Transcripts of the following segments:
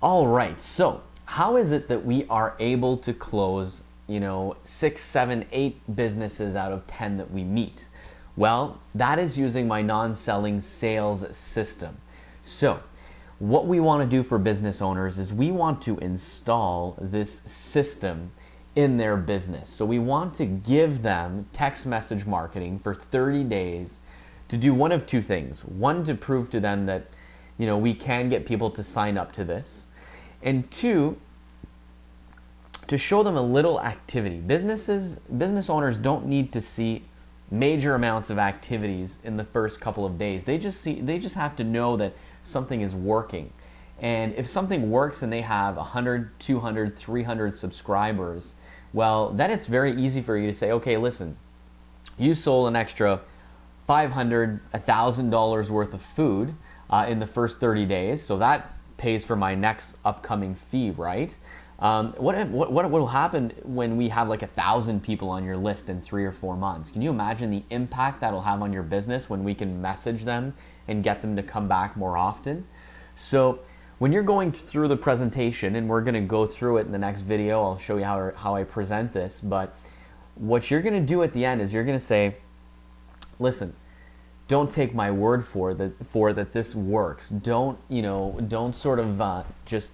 All right, so how is it that we are able to close, 6, 7, 8 businesses out of 10 that we meet? Well, that is using my non-selling sales system. So what we want to do for business owners is we want to install this system in their business. So we want to give them text message marketing for 30 days to do one of two things. One, to prove to them that we can get people to sign up to this. And two, to show them a little activity. Business owners don't need to see major amounts of activities in the first couple of days. They just have to know that something is working. And if something works and they have 100, 200, 300 subscribers, well, then it's very easy for you to say, okay, listen, you sold an extra $500, $1,000 worth of food in the first 30 days, so that pays for my next upcoming fee, right? What will happen when we have like 1,000 people on your list in 3 or 4 months? Can you imagine the impact that'll have on your business when we can message them and get them to come back more often? So when you're going through the presentation, and we're going to go through it in the next video, I'll show you how I present this, but what you're going to do at the end is you're going to say, listen, don't take my word for that this works. Don't sort of just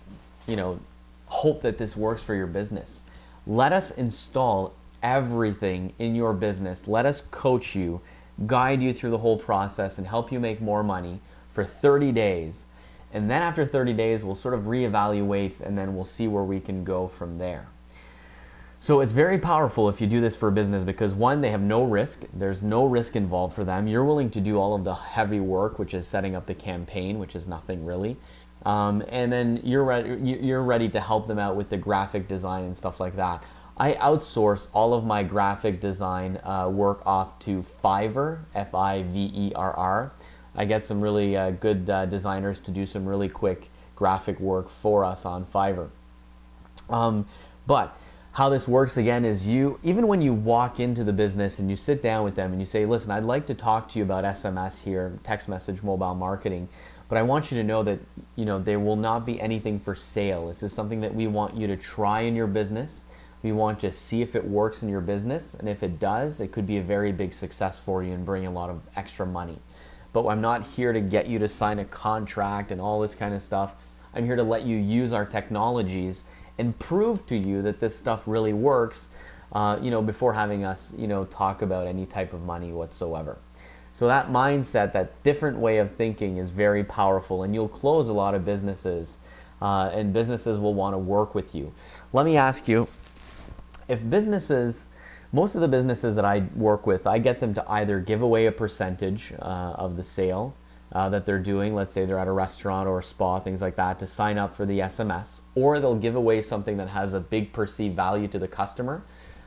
hope that this works for your business. Let us install everything in your business. Let us coach you, guide you through the whole process, and help you make more money for 30 days. And then after 30 days, we'll sort of reevaluate, and then we'll see where we can go from there. So it's very powerful if you do this for a business because, one, they have no risk. There's no risk involved for them. You're willing to do all of the heavy work, which is setting up the campaign, which is nothing really. And then you're ready to help them out with the graphic design and stuff like that. I outsource all of my graphic design work off to Fiverr, Fiverr. I get some really good designers to do some really quick graphic work for us on Fiverr. But how this works again is even when you walk into the business and you sit down with them and you say, listen, I'd like to talk to you about SMS here, text message mobile marketing, but I want you to know that there will not be anything for sale. This is something that we want you to try in your business. We want to see if it works in your business, and if it does, it could be a very big success for you and bring a lot of extra money. But I'm not here to get you to sign a contract and all this kind of stuff. I'm here to let you use our technologies and prove to you that this stuff really works, before having us, talk about any type of money whatsoever. So that mindset, that different way of thinking is very powerful, and you'll close a lot of businesses, and businesses will want to work with you. Let me ask you, if most of the businesses that I work with, I get them to either give away a percentage of the sale that they're doing, let's say they're at a restaurant or a spa, things like that, to sign up for the SMS, or they'll give away something that has a big perceived value to the customer,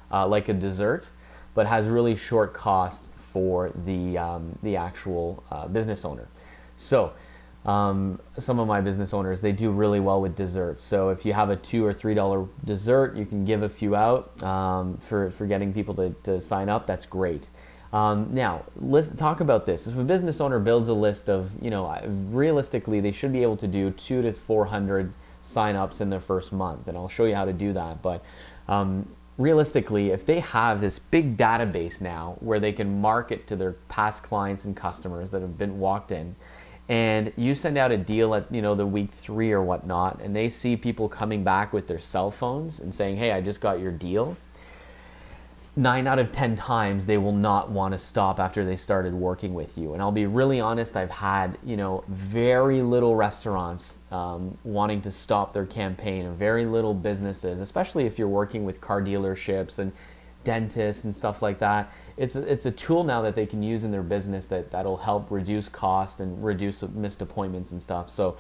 like a dessert, but has really short cost for the actual business owner. So some of my business owners, they do really well with desserts. So if you have a $2 or $3 dessert, you can give a few out for getting people to sign up. That's great. Now, let's talk about this. If a business owner builds a list of, realistically, they should be able to do 200 to 400 signups in their first month, and I'll show you how to do that. But realistically, if they have this big database now where they can market to their past clients and customers that have been walked in, and you send out a deal at the week 3 or whatnot, and they see people coming back with their cell phones and saying, hey, I just got your deal, 9 out of 10 times they will not want to stop after they started working with you. And I'll be really honest, I've had very little restaurants wanting to stop their campaign, and very little businesses, especially if you're working with car dealerships and dentists and stuff like that. It's a tool now that they can use in their business that'll help reduce cost and reduce missed appointments and stuff. So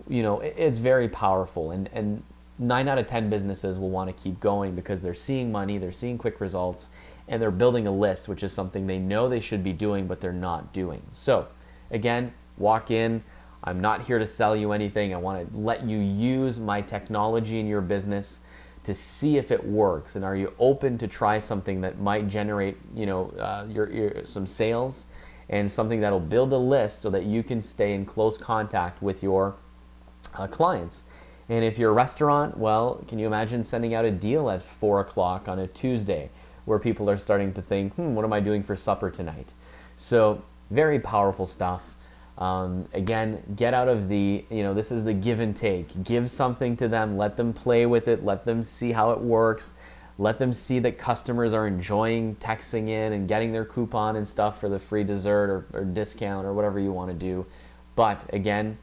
it's very powerful, and 9 out of 10 businesses will want to keep going because they're seeing money, they're seeing quick results, and they're building a list, which is something they know they should be doing, but they're not doing. So again, walk in. I'm not here to sell you anything. I want to let you use my technology in your business to see if it works. And are you open to try something that might generate some sales, and something that'll build a list so that you can stay in close contact with your clients? And if you're a restaurant, well, can you imagine sending out a deal at 4 o'clock on a Tuesday where people are starting to think, what am I doing for supper tonight? So very powerful stuff. Again, get out of the, this is the give and take. Give something to them, let them play with it, let them see how it works, let them see that customers are enjoying texting in and getting their coupon and stuff for the free dessert or discount or whatever you want to do. But again,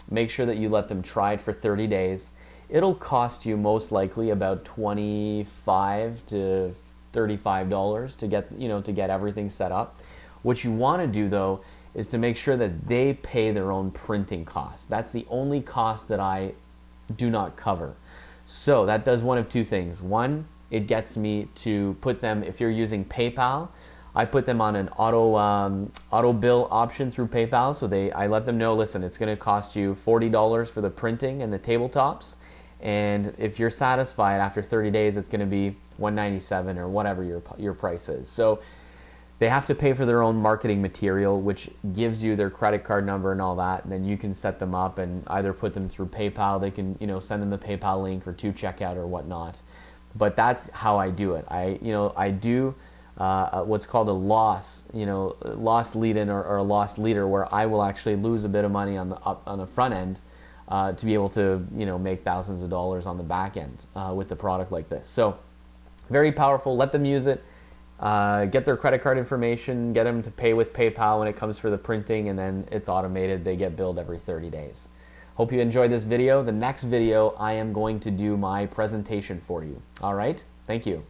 make sure that you let them try it for 30 days. It'll cost you most likely about $25 to $35 to get, to get everything set up. What you want to do though is to make sure that they pay their own printing costs. That's the only cost that I do not cover. So that does one of two things. One, it gets me to put them, if you're using PayPal, I put them on an auto bill option through PayPal. So I let them know, listen, it's gonna cost you $40 for the printing and the tabletops. And if you're satisfied after 30 days, it's gonna be $197 or whatever your price is. So they have to pay for their own marketing material, which gives you their credit card number and all that, and then you can set them up and either put them through PayPal. They can, send them the PayPal link or to checkout or whatnot. But that's how I do it. I do what's called a loss lead-in or a loss leader, where I will actually lose a bit of money on the front end to be able to make thousands of dollars on the back end with the product like this. So very powerful. Let them use it. Get their credit card information, get them to pay with PayPal when it comes for the printing, and then it's automated. They get billed every 30 days. Hope you enjoyed this video. The next video, I am going to do my presentation for you. All right? Thank you.